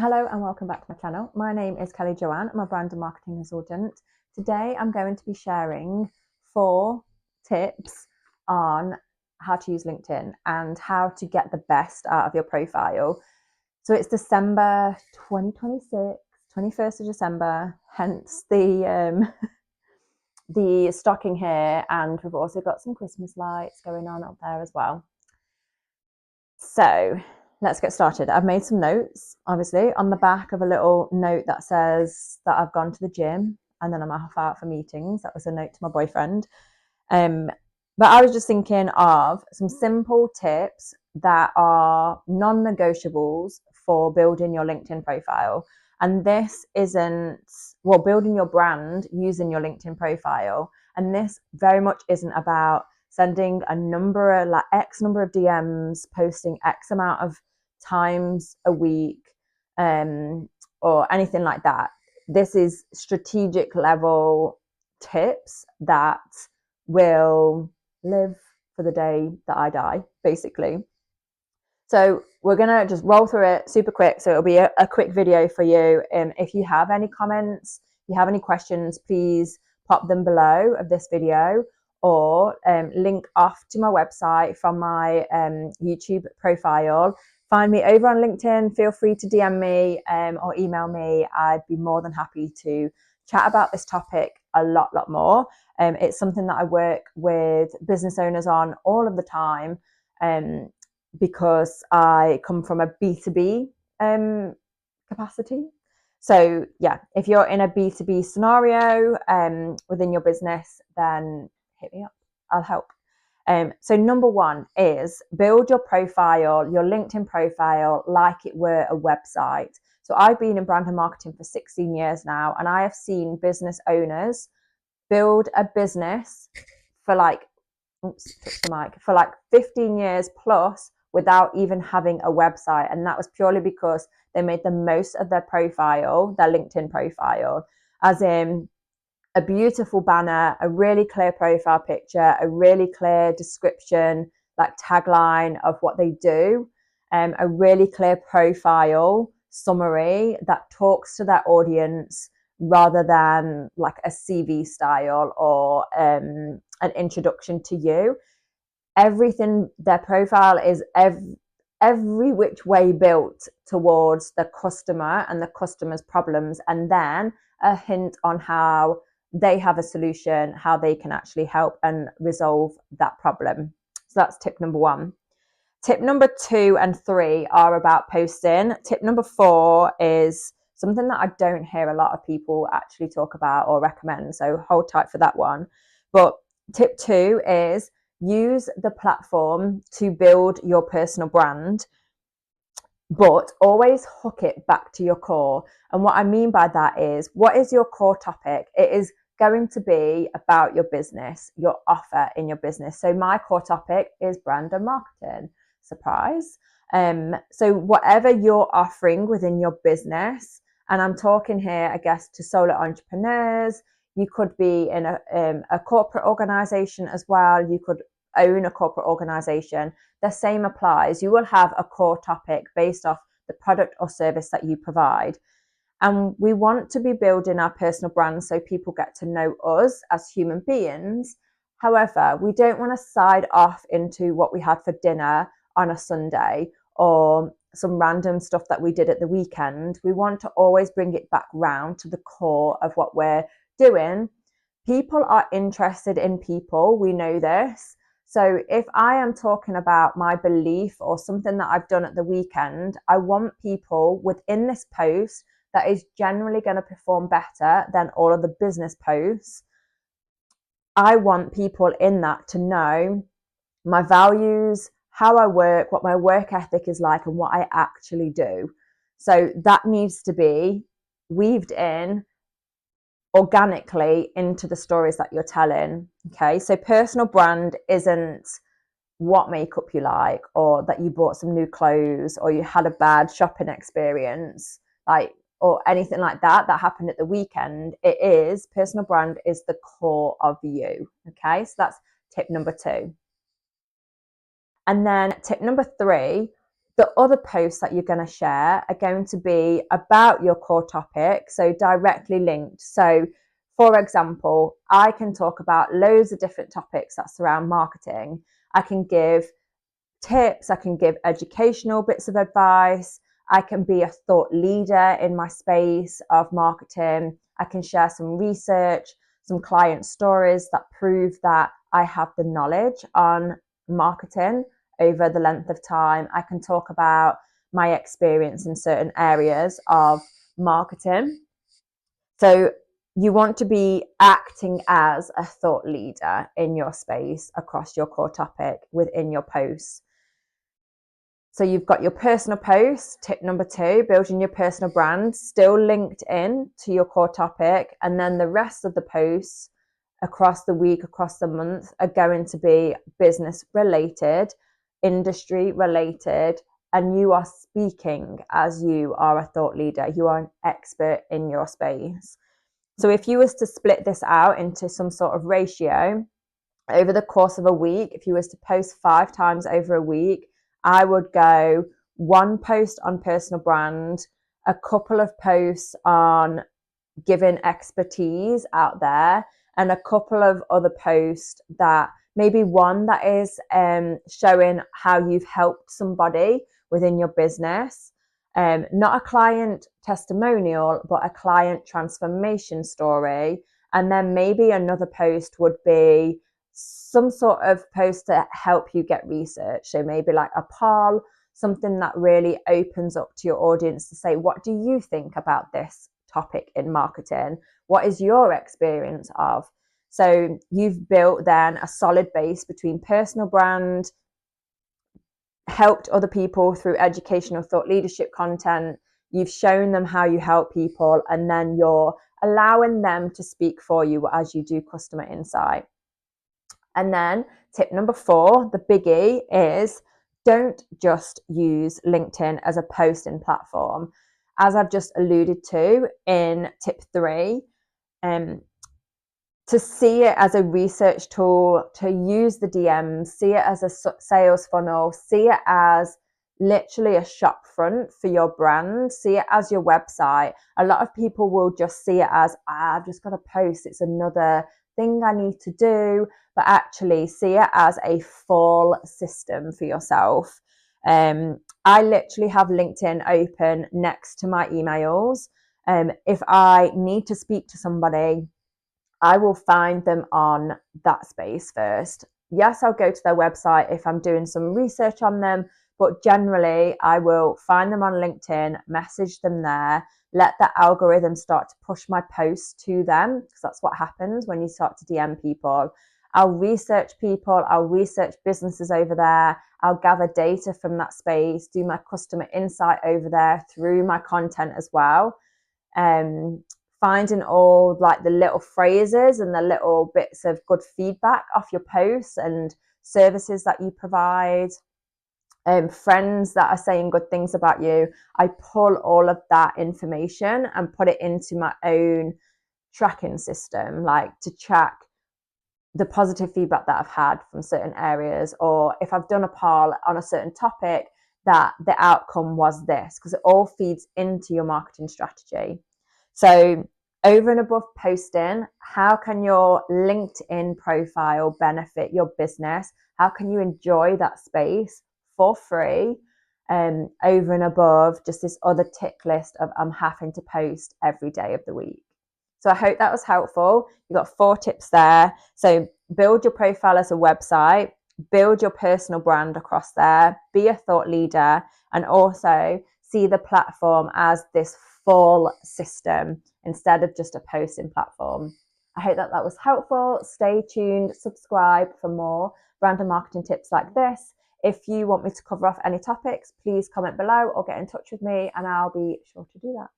Hello and welcome back to my channel. My name is Kelly Joanne. I'm a brand and marketing consultant. Today I'm going to be sharing 4 tips on how to use LinkedIn and how to get the best out of your profile. So it's December 2026, 21st of December, hence the the stocking here, and we've also got some Christmas lights going on up there as well. So let's get started. I've made some notes, obviously, on the back of a little note that says that I've gone to the gym and then I'm half out for meetings. That was a note to my boyfriend. But I was just thinking of some simple tips that are non-negotiables for building your LinkedIn profile. And this isn't, well, building your brand using your LinkedIn profile. And this very much isn't about sending a number, like X number of DMs, posting X amount of times a week, or anything like that. This is strategic level tips that will live for the day that I die, basically. So we're gonna just roll through it super quick. So it'll be a quick video for you. If you have any comments, if you have any questions, please pop them below of this video, or link off to my website from my YouTube profile. Find me over on LinkedIn. Feel free to DM me or email me. I'd be more than happy to chat about this topic a lot more. It's something that I work with business owners on all of the time, because I come from a B2B capacity. So yeah, if you're in a B2B scenario within your business, then hit me up. I'll help. So number 1 is build your profile, your LinkedIn profile, like it were a website. So I've been in brand and marketing for 16 years now, and I have seen business owners build a business for like, for like 15 years plus without even having a website. And that was purely because they made the most of their profile, their LinkedIn profile, as in a beautiful banner, a really clear profile picture, a really clear description, like tagline of what they do, a really clear profile summary that talks to their audience rather than like a CV style or an introduction to you. Everything, their profile is every which way built towards the customer and the customer's problems, and then a hint on how they have a solution, how they can actually help and resolve that problem. So that's tip number 1. Tip number 2 and 3 are about posting. Tip number 4 is something that I don't hear a lot of people actually talk about or recommend, so hold tight for that one. But tip 2 is use the platform to build your personal brand, but always hook it back to your core. And what I mean by that is, what is your core topic? It is going to be about your business, your offer in your business. So my core topic is brand and marketing. Surprise. So whatever you're offering within your business, and I'm talking here, I guess, to solo entrepreneurs. You could be in a corporate organization as well. You could own a corporate organization. The same applies. You will have a core topic based off the product or service that you provide. And we want to be building our personal brand so people get to know us as human beings. However, we don't want to side off into what we had for dinner on a Sunday or some random stuff that we did at the weekend. We want to always bring it back round to the core of what we're doing. People are interested in people. We know this. So if I am talking about my belief or something that I've done at the weekend, I want people within this post that is generally going to perform better than all of the business posts. I want people in that to know my values, how I work, what my work ethic is like, and what I actually do. So that needs to be weaved in organically into the stories that you're telling. Okay, so personal brand isn't what makeup you like, or that you bought some new clothes, or you had a bad shopping experience, like, or anything like that happened at the weekend. It is, personal brand is the core of you. Okay, so that's tip number 2. And then tip number 3, The other posts that you're going to share are going to be about your core topic, so directly linked. So for example, I can talk about loads of different topics that surround marketing. I can give tips, I can give educational bits of advice, I can be a thought leader in my space of marketing, I can share some research, some client stories that prove that I have the knowledge on marketing over the length of time. I can talk about my experience in certain areas of marketing. So you want to be acting as a thought leader in your space across your core topic within your posts. So you've got your personal posts, tip number 2, building your personal brand, still linked in to your core topic. And then the rest of the posts across the week, across the month are going to be business related, industry related, and you are speaking as you are a thought leader. You are an expert in your space. So if you was to split this out into some sort of ratio over the course of a week, if you was to post 5 times over a week, I would go 1 post on personal brand, a couple of posts on giving expertise out there, and a couple of other posts that maybe one that is showing how you've helped somebody within your business, not a client testimonial, but a client transformation story. And then maybe another post would be some sort of post to help you get research. So maybe like a poll, something that really opens up to your audience to say, what do you think about this topic in marketing? What is your experience of? So you've built then a solid base between personal brand, helped other people through educational thought leadership content, you've shown them how you help people, and then you're allowing them to speak for you as you do customer insight. And then tip number 4, the biggie, is don't just use LinkedIn as a posting platform. As I've just alluded to in tip 3, to see it as a research tool, to use the DMs, see it as a sales funnel, see it as literally a shop front for your brand, see it as your website. A lot of people will just see it as, I've just got to post, it's another thing I need to do, but actually see it as a full system for yourself. I literally have LinkedIn open next to my emails. If I need to speak to somebody, I will find them on that space first. Yes, I'll go to their website if I'm doing some research on them, but generally I will find them on LinkedIn, message them there, let the algorithm start to push my posts to them, because that's what happens when you start to DM people. I'll research people, I'll research businesses over there, I'll gather data from that space, do my customer insight over there through my content as well. Finding all like the little phrases and the little bits of good feedback off your posts and services that you provide, friends that are saying good things about you. I pull all of that information and put it into my own tracking system, like to track the positive feedback that I've had from certain areas, or if I've done a poll on a certain topic, that the outcome was this, because it all feeds into your marketing strategy. So over and above posting, how can your LinkedIn profile benefit your business? How can you enjoy that space for free? Over and above just this other tick list of I'm having to post every day of the week. So I hope that was helpful. You've got 4 tips there. So build your profile as a website, build your personal brand across there, be a thought leader, and also see the platform as this full system instead of just a posting platform. I hope that was helpful. Stay tuned, subscribe for more brand and marketing tips like this. If you want me to cover off any topics, please comment below or get in touch with me and I'll be sure to do that.